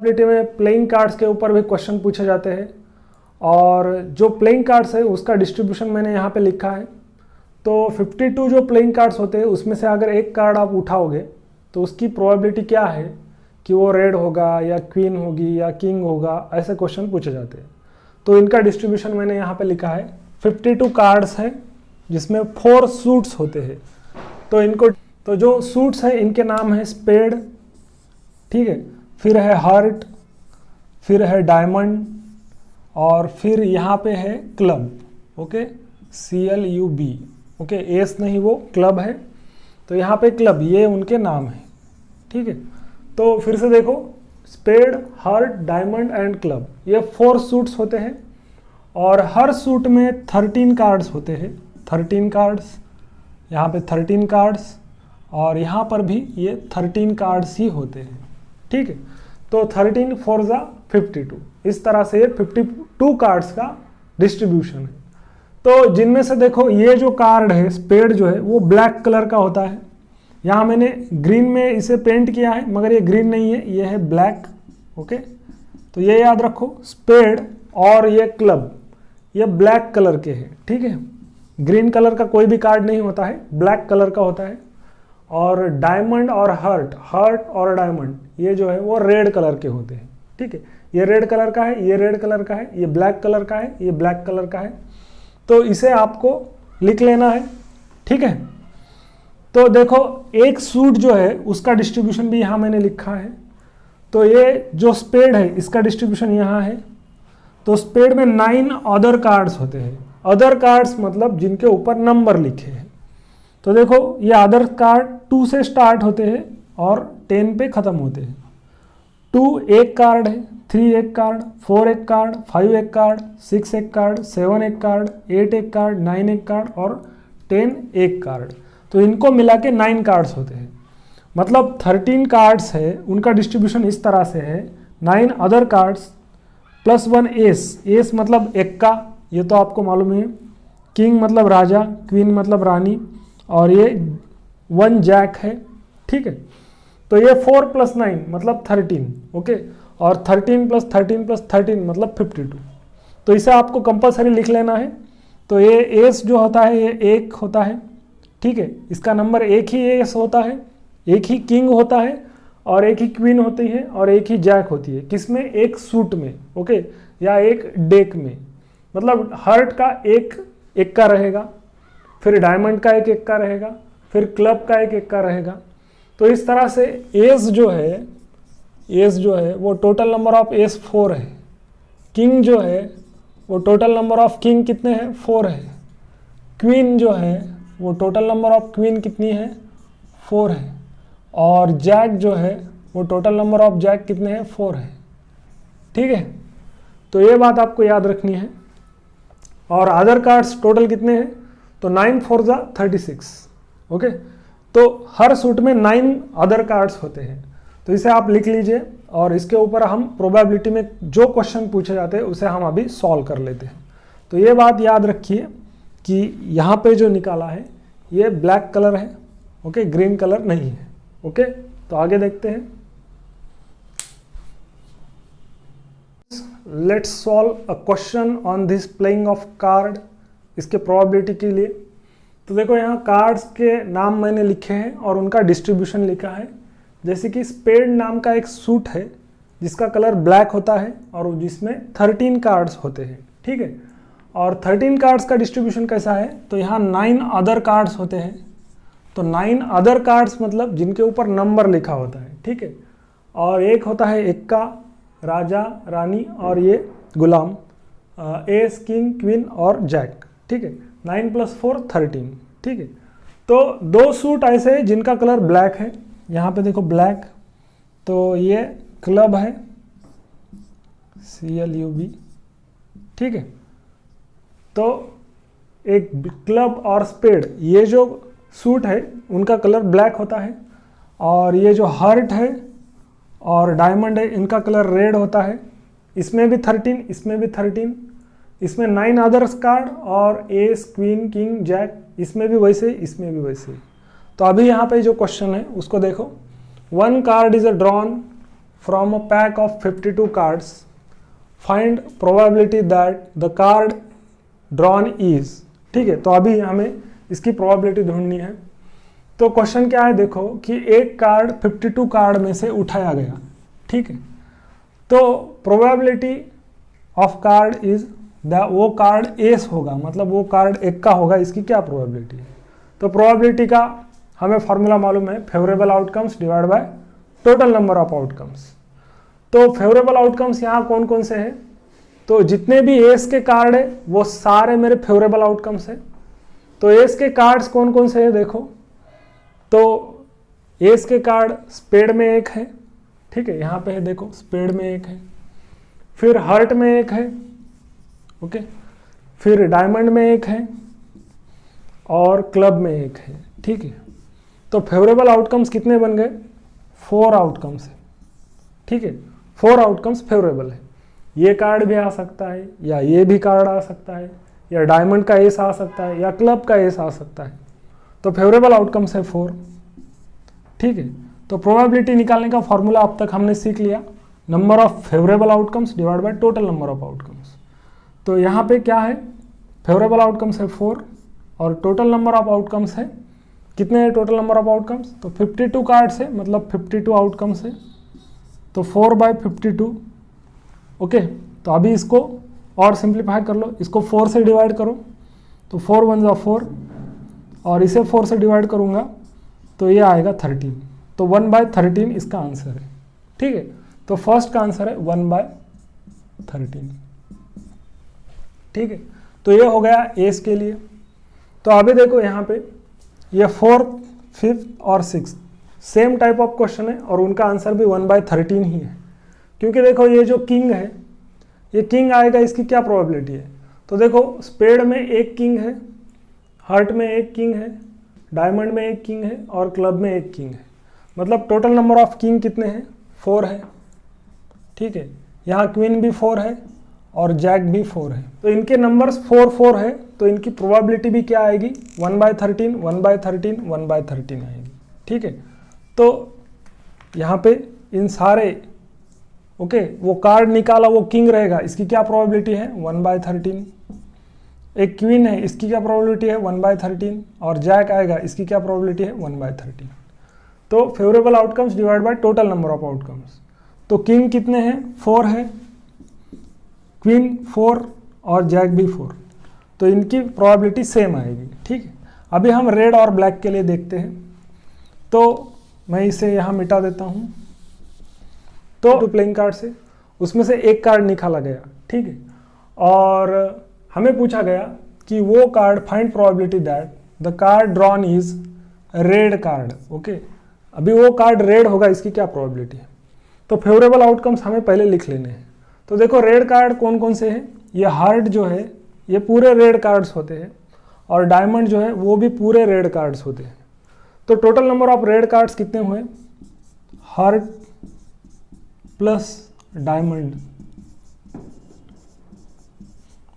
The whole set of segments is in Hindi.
में प्लेइंग कार्ड्स के ऊपर भी क्वेश्चन पूछे जाते हैं और जो प्लेइंग कार्ड्स है उसका डिस्ट्रीब्यूशन मैंने यहाँ पे लिखा है। तो 52 जो प्लेइंग कार्ड्स होते हैं उसमें से अगर एक कार्ड आप उठाओगे तो उसकी प्रोबेबिलिटी क्या है कि वो रेड होगा या क्वीन होगी या किंग होगा, ऐसे क्वेश्चन पूछे जाते हैं। तो इनका डिस्ट्रीब्यूशन मैंने यहाँ पे लिखा है। 52 कार्ड्स है जिसमें 4 सूट्स होते हैं। तो जो सूट्स है इनके नाम है स्पेड, ठीक है, फिर है हार्ट, फिर है डायमंड और फिर यहाँ पे है club, okay, CLUB, okay, S नहीं वो क्लब है। तो यहाँ पे क्लब, ये उनके नाम है, ठीक है। तो फिर से देखो, spade, heart, diamond and club, ये 4 सूट्स होते हैं और हर सूट में 13 कार्ड्स होते हैं। 13 कार्ड्स, यहाँ पे 13 कार्ड्स और यहाँ पर भी ये 13 कार्ड्स ही होते हैं, ठीक है। तो 13 4 जा 52, इस तरह से ये 52 कार्ड्स का डिस्ट्रीब्यूशन है। तो जिनमें से देखो ये जो कार्ड है स्पेड जो है वो ब्लैक कलर का होता है। यहाँ मैंने ग्रीन में इसे पेंट किया है मगर ये ग्रीन नहीं है, ये है ब्लैक, ओके। तो ये याद रखो, स्पेड और ये क्लब ये ब्लैक कलर के हैं, ठीक है। ग्रीन कलर का कोई भी कार्ड नहीं होता है, ब्लैक कलर का होता है। और डायमंड और हार्ट और डायमंड ये जो है वो रेड कलर के होते हैं, ठीक है। ये रेड कलर का है, ये रेड कलर का है, ये ब्लैक कलर का है, ये ब्लैक कलर का है। तो इसे आपको लिख लेना है, ठीक है। तो देखो एक सूट जो है उसका डिस्ट्रीब्यूशन भी यहाँ मैंने लिखा है। तो ये जो स्पेड है इसका डिस्ट्रीब्यूशन यहाँ है। तो स्पेड में 9 अदर कार्ड्स होते हैं। अदर कार्ड्स मतलब जिनके ऊपर नंबर लिखे हैं। तो देखो ये अदर कार्ड 2 से स्टार्ट होते हैं और 10 पे ख़त्म होते हैं। 2 एक कार्ड है, 3 एक कार्ड, 4 एक कार्ड, 5 एक कार्ड, 6 एक कार्ड, 7 एक कार्ड, 8 एक कार्ड, 9 एक कार्ड और 10 एक कार्ड। तो इनको मिला के 9 कार्ड्स होते हैं। मतलब 13 कार्ड्स है, उनका डिस्ट्रीब्यूशन इस तरह से है। 9 other cards plus 1 S, S मतलब एक्का, ये तो आपको मालूम है। किंग मतलब राजा, क्वीन मतलब रानी और ये 1 जैक है, ठीक है। तो ये 4 + 9 मतलब 13, ओके। और 13 + 13 + 13 मतलब 52। तो इसे आपको कंपलसरी लिख लेना है। तो ये एस जो होता है ये एक होता है, ठीक है। इसका नंबर एक ही एस होता है, एक ही किंग होता है और एक ही क्वीन होती है और एक ही जैक होती है। किसमें? एक सूट में, ओके, या एक डेक में। मतलब हार्ट का एक एक्का रहेगा, फिर डायमंड का एक एक्का रहेगा, फिर क्लब का एक एक्का रहेगा। तो इस तरह से एस जो है वो टोटल नंबर ऑफ एस 4 है। किंग जो है वो टोटल नंबर ऑफ किंग कितने हैं? 4 है। क्वीन जो है वो टोटल नंबर ऑफ क्वीन कितनी है? 4 है। और जैक जो है वो टोटल नंबर ऑफ जैक कितने हैं? 4 है, ठीक है। तो ये बात आपको याद रखनी है। और अदर कार्ड्स टोटल कितने हैं? तो 9 4 जा 36, ओके। तो हर सूट में 9 अदर कार्ड्स होते हैं। तो इसे आप लिख लीजिए और इसके ऊपर हम प्रोबेबिलिटी में जो क्वेश्चन पूछे जाते हैं उसे हम अभी सॉल्व कर लेते हैं। तो ये बात याद रखिए कि यहाँ पे जो निकाला है ये ब्लैक कलर है, ओके, ग्रीन कलर नहीं है, ओके। तो आगे देखते हैं। Let's solve a question on this playing of card, इसके प्रोबेबिलिटी के लिए। तो देखो यहाँ कार्ड्स के नाम मैंने लिखे हैं और उनका डिस्ट्रीब्यूशन लिखा है। जैसे कि स्पेड नाम का एक सूट है जिसका कलर ब्लैक होता है और जिसमें 13 कार्ड्स होते हैं, ठीक है। और 13 कार्ड्स का डिस्ट्रीब्यूशन कैसा है? तो यहाँ 9 अदर कार्ड्स होते हैं। तो 9 अदर कार्ड्स मतलब जिनके ऊपर नंबर लिखा होता है, ठीक है। और एक होता है एक्का, राजा, रानी और ये गुलाम, एस, किंग, क्वीन और जैक, ठीक है। 9 + 4 13, ठीक है। तो 2 सूट ऐसे हैं जिनका कलर ब्लैक है। यहाँ पे देखो ब्लैक, तो ये क्लब है, CLUB, ठीक है। तो एक क्लब और स्पेड, ये जो सूट है उनका कलर ब्लैक होता है। और ये जो हार्ट है और डायमंड है इनका कलर रेड होता है। इसमें भी 13, इसमें भी 13, इसमें 9 अदर्स कार्ड और एस, क्वीन, किंग, जैक, इसमें भी वैसे, इसमें भी वैसे। तो अभी यहाँ पे जो क्वेश्चन है उसको देखो। 1 card is drawn from a pack of 52 cards find probability that the card drawn is. ठीक है, तो अभी हमें इसकी प्रोबेबिलिटी ढूंढनी है। तो क्वेश्चन क्या है, देखो कि एक कार्ड 52 कार्ड में से उठाया गया। ठीक है, तो प्रोबेबिलिटी ऑफ कार्ड इज वो कार्ड एस होगा, मतलब वो कार्ड एक का होगा, इसकी क्या प्रोबेबिलिटी है। तो प्रोबेबिलिटी का हमें फॉर्मूला मालूम है, favourable outcomes divide by total number of outcomes. तो फेवरेबल आउटकम्स यहाँ कौन कौन से हैं, तो जितने भी एस के कार्ड है वो सारे मेरे फेवरेबल आउटकम्स हैं। तो एस के कार्ड्स कौन कौन से हैं देखो, तो एस के कार्ड स्पेड में एक है। ठीक है, यहाँ पे है देखो, स्पेड में एक है, फिर हार्ट में एक है, ओके, फिर डायमंड में एक है और क्लब में एक है। ठीक है, तो फेवरेबल आउटकम्स कितने बन गए, 4 आउटकम्स है। ठीक है, 4 आउटकम्स फेवरेबल है। ये कार्ड भी आ सकता है, या ये भी कार्ड आ सकता है, या डायमंड का एस आ सकता है, या क्लब का एस आ सकता है। तो फेवरेबल आउटकम्स है 4। ठीक है, तो प्रोबेबिलिटी निकालने का फॉर्मूला अब तक हमने सीख लिया, number of favourable outcomes divide by total number of outcomes. तो यहाँ पे क्या है, फेवरेबल आउटकम्स है 4 और टोटल नंबर ऑफ आउटकम्स है कितने हैं, टोटल नंबर ऑफ आउटकम्स तो 52 कार्ड्स है, मतलब 52 आउटकम्स है। तो 4/52। ओके, तो अभी इसको और सिंप्लीफाई कर लो, इसको 4 से डिवाइड करो, तो 4 1 जा 4 और इसे 4 से डिवाइड करूँगा तो ये आएगा 13। तो 1/13 इसका आंसर है। ठीक है, तो फर्स्ट का आंसर है 1/13। ठीक है, तो ये हो गया एस के लिए। तो अभी देखो यहाँ पे ये 4th, 5th और 6th same type of question है और उनका आंसर भी 1/13 ही है। क्योंकि देखो ये जो किंग है, ये किंग आएगा, इसकी क्या प्रोबेबिलिटी है, तो देखो स्पेड में एक किंग है, हार्ट में एक किंग है, डायमंड में एक किंग है और क्लब में एक किंग है। मतलब टोटल नंबर ऑफ किंग कितने हैं, 4 है। ठीक है, यहाँ क्वीन भी 4 है और जैक भी 4 है। तो इनके नंबर्स 4 4 है, तो इनकी प्रोबेबिलिटी भी क्या आएगी, 1/13 1/13 1/13 आएगी। ठीक है, तो यहाँ पे इन सारे ओके वो कार्ड निकाला वो किंग रहेगा, इसकी क्या प्रोबेबिलिटी है 1/13। एक क्वीन है, इसकी क्या प्रोबेबिलिटी है 1/13 और जैक आएगा, इसकी क्या प्रोबेबिलिटी है 1/13। तो favourable outcomes divide by total number of outcomes. तो किंग कितने हैं, 4 है, क्वीन 4 और जैक भी 4, तो इनकी प्रोबेबिलिटी सेम आएगी। ठीक है, अभी हम रेड और ब्लैक के लिए देखते हैं। तो मैं इसे यहाँ मिटा देता हूँ। तो प्लेइंग कार्ड से उसमें से एक कार्ड निकाला गया। ठीक है, और हमें पूछा गया कि वो card find probability that the card drawn is red card. Okay, अभी वो कार्ड रेड होगा, इसकी क्या प्रोबेबिलिटी है। तो फेवरेबल आउटकम्स हमें पहले लिख लेने हैं। तो देखो रेड कार्ड कौन कौन से हैं, ये हार्ट जो है ये पूरे रेड कार्ड्स होते हैं और डायमंड जो है वो भी पूरे रेड कार्ड्स होते हैं। तो total number of red cards कितने हुए, हार्ट प्लस डायमंड।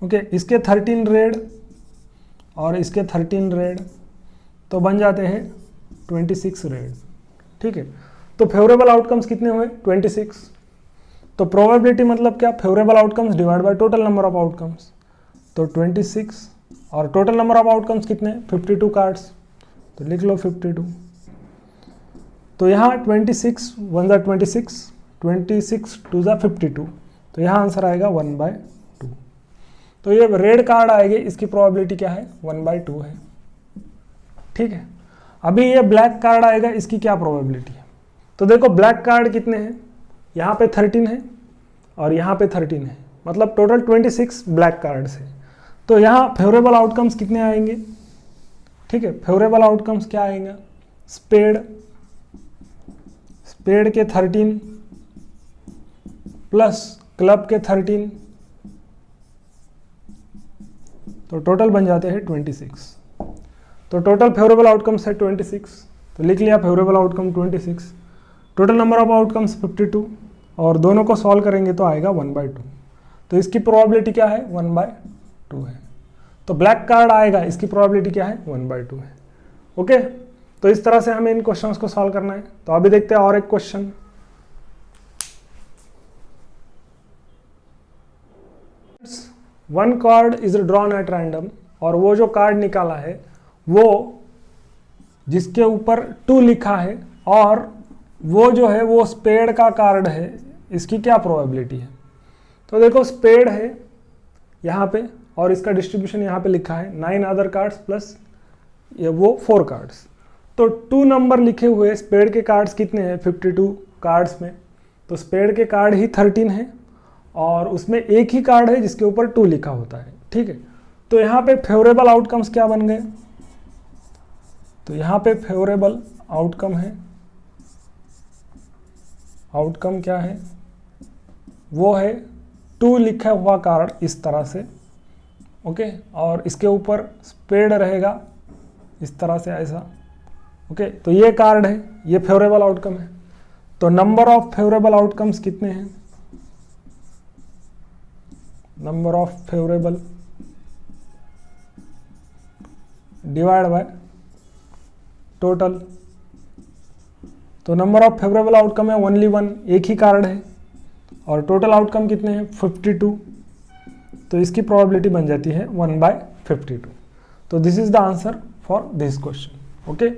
ओके, इसके 13 रेड और इसके 13 रेड, तो बन जाते हैं 26 रेड। ठीक है, तो फेवरेबल आउटकम्स कितने हुए 26। तो प्रोबेबिलिटी मतलब क्या, favourable outcomes divide by total number of outcomes. तो 26 और टोटल नंबर ऑफ आउटकम्स कितने 52 कार्ड्स, तो लिख लो 52। तो यहाँ 26 1 जा 26, 26 2 जा 52, तो यहाँ आंसर आएगा 1/2। तो ये रेड कार्ड आएगी, इसकी प्रोबेबिलिटी क्या है 1/2 है। ठीक है, अभी ये ब्लैक कार्ड आएगा, इसकी क्या प्रोबेबिलिटी है। तो देखो ब्लैक कार्ड कितने हैं, यहाँ पे 13 है और यहाँ पे 13 है, मतलब टोटल 26 ब्लैक कार्ड्स है। तो यहाँ फेवरेबल आउटकम्स कितने आएंगे। ठीक है, फेवरेबल आउटकम्स क्या आएंगे, स्पेड के 13 प्लस क्लब के 13, तो टोटल बन जाते हैं 26। तो टोटल फेवरेबल आउटकम्स है 26, तो लिख लिया favourable outcome 26। Total number of outcomes 52 और दोनों को सॉल्व करेंगे तो आएगा 1/2। तो इसकी प्रोबेबिलिटी क्या है 1/2 है। तो ब्लैक कार्ड आएगा, इसकी प्रोबेबिलिटी क्या है 1/2 है। ओके, तो इस तरह से हमें इन क्वेश्चंस को सॉल्व करना है। तो अभी देखते हैं और एक question. One card is drawn at random, और वो जो कार्ड निकाला है वो जिसके ऊपर 2 लिखा है और वो जो है वो स्पेड का कार्ड है, इसकी क्या प्रोबेबिलिटी है? तो देखो स्पेड है यहाँ पे और इसका डिस्ट्रीब्यूशन यहाँ पे लिखा है 9 अदर कार्ड्स प्लस ये वो 4 कार्ड्स। तो 2 नंबर लिखे हुए स्पेड के कार्ड्स कितने हैं 52 कार्ड्स में, तो स्पेड के कार्ड ही 13 है और उसमें एक ही कार्ड है जिसके ऊपर 2 लिखा होता है, ठीक है। तो यहाँ पे फेवरेबल आउटकम्स क्या बन गए? तो यहाँ पे फेवरेबल आउटकम है, आउटकम क्या है? वो है 2 लिखा हुआ कार्ड इस तरह से, ओके, और इसके ऊपर स्पेड रहेगा इस तरह से ऐसा, ओके। तो ये कार्ड है, ये फेवरेबल आउटकम है। तो नंबर ऑफ फेवरेबल आउटकम्स कितने हैं? Number of favourable divide by total. तो नंबर ऑफ फेवरेबल आउटकम है ओनली 1, एक ही कार्ड है, और टोटल आउटकम कितने हैं 52, तो इसकी प्रोबेबिलिटी बन जाती है 1/52। तो this is the answer for this question, okay.